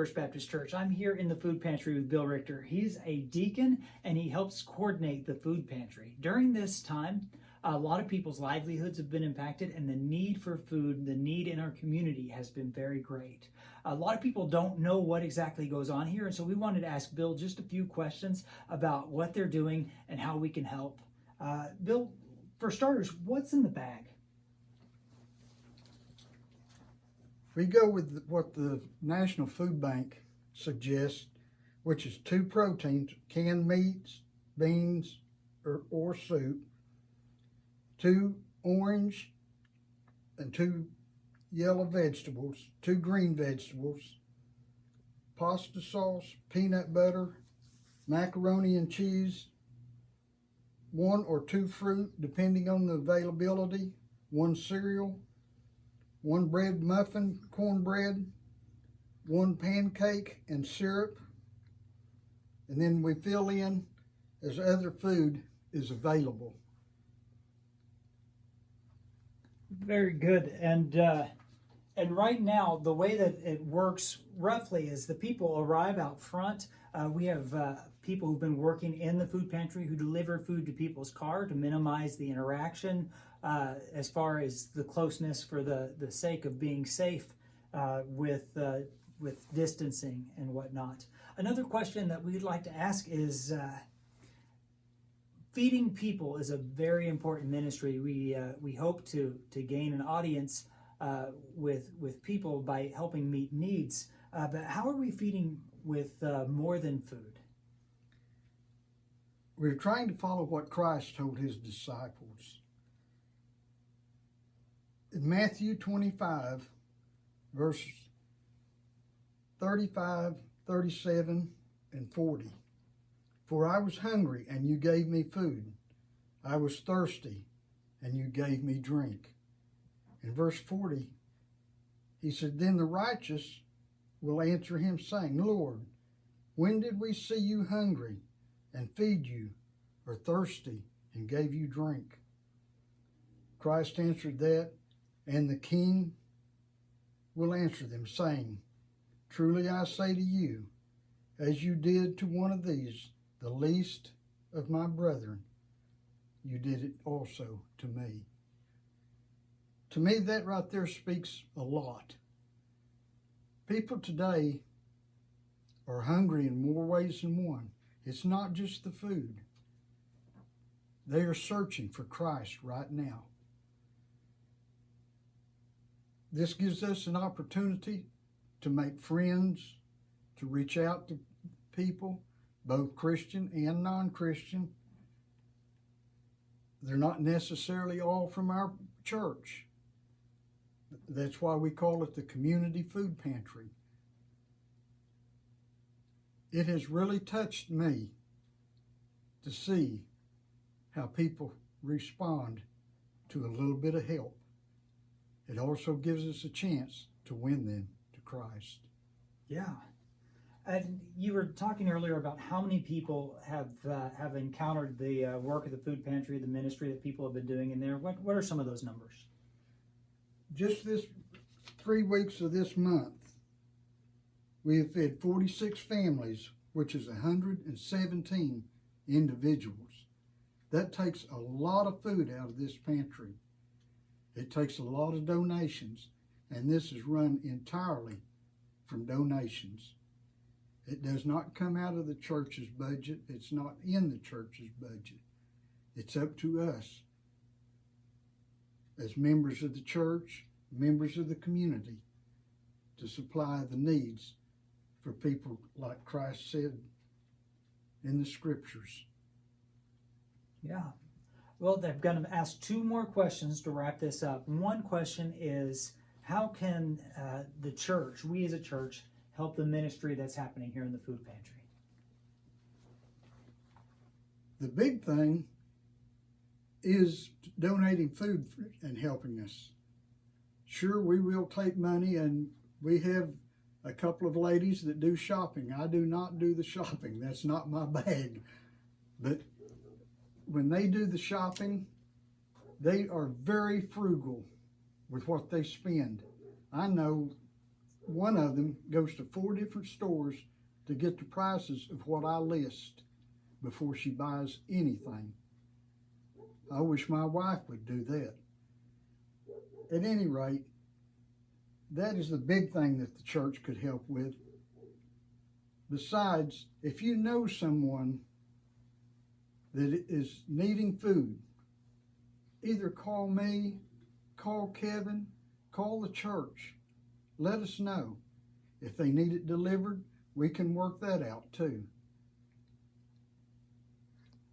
First Baptist Church. I'm here in the food pantry with Bill Richter. He's a deacon and he helps coordinate the food pantry. During this time, a lot of people's livelihoods have been impacted and the need for food, the need in our community has been very great. A lot of people don't know what exactly goes on here, and so we wanted to ask Bill just a few questions about what they're doing and how we can help. Bill, for starters, what's in the bag? We go with what the National Food Bank suggests, which is 2 proteins, canned meats, beans, or soup, 2 orange and 2 yellow vegetables, 2 green vegetables, pasta sauce, peanut butter, macaroni and cheese, 1 or 2 fruit, depending on the availability, 1 cereal, 1 bread muffin, cornbread, 1 pancake and syrup, and then we fill in as other food is available. Very good. And right now, the way that it works roughly is the people arrive out front. We have people who've been working in the food pantry who deliver food to people's car to minimize the interaction as far as the closeness for the sake of being safe with distancing and whatnot. Another question that we'd like to ask is feeding people is a very important ministry. We hope to gain an audience with people by helping meet needs. But how are we feeding with more than food? We're trying to follow what Christ told his disciples. In Matthew 25, verses 35, 37, and 40. For I was hungry, and you gave me food. I was thirsty, and you gave me drink. In verse 40, he said, Then the righteous will answer him, saying, Lord, when did we see you hungry and feed you, or thirsty and gave you drink? Christ answered that, and the king will answer them, saying, Truly I say to you, as you did to one of these, the least of my brethren, you did it also to me. To me, that right there speaks a lot. People today are hungry in more ways than one. It's not just the food. They are searching for Christ right now. This gives us an opportunity to make friends, to reach out to people, both Christian and non-Christian. They're not necessarily all from our church. That's why we call it the community food pantry. It has really touched me to see how people respond to a little bit of help. It also gives us a chance to win them to Christ. Yeah. And you were talking earlier about how many people have encountered the work of the food pantry, the ministry that people have been doing in there. What are some of those numbers? Just this 3 weeks of this month, we have fed 46 families, which is 117 individuals. That takes a lot of food out of this pantry. It takes a lot of donations, and this is run entirely from donations. It does not come out of the church's budget. It's not in the church's budget. It's up to us as members of the church, members of the community, to supply the needs for people like Christ said in the scriptures. Yeah. Well, I'm going to ask 2 more questions to wrap this up. One question is, how can the church, we as a church, help the ministry that's happening here in the food pantry? The big thing is donating food and helping us. Sure, we will take money, and we have a couple of ladies that do shopping. I do not do the shopping. That's not my bag. But when they do the shopping, they are very frugal with what they spend. I know one of them goes to 4 different stores to get the prices of what I list before she buys anything. I wish my wife would do that. At any rate, that is the big thing that the church could help with. Besides, if you know someone that is needing food, either call me, call Kevin, call the church. Let us know. If they need it delivered, we can work that out too.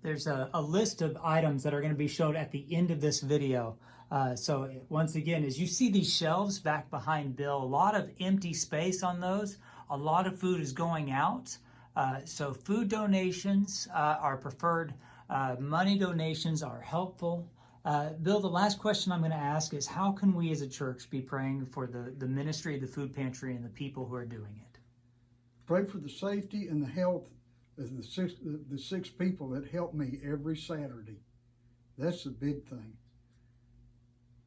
There's a list of items that are going to be shown at the end of this video. So once again, as you see these shelves back behind Bill, a lot of empty space on those. A lot of food is going out. So food donations are preferred. Money donations are helpful. Bill, the last question I'm going to ask is, how can we as a church be praying for the ministry of the food pantry and the people who are doing it? Pray for the safety and the health of the six people that help me every Saturday. That's the big thing.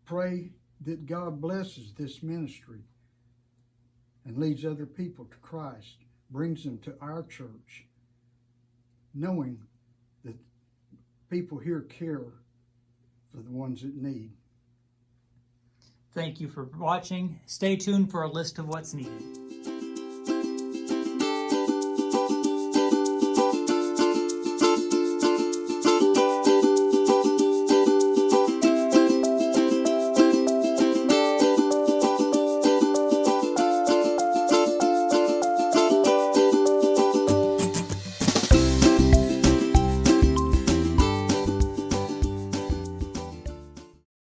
Pray that God blesses this ministry and leads other people to Christ, brings them to our church, knowing that people here care for the ones that need. Thank you for watching. Stay tuned for a list of what's needed.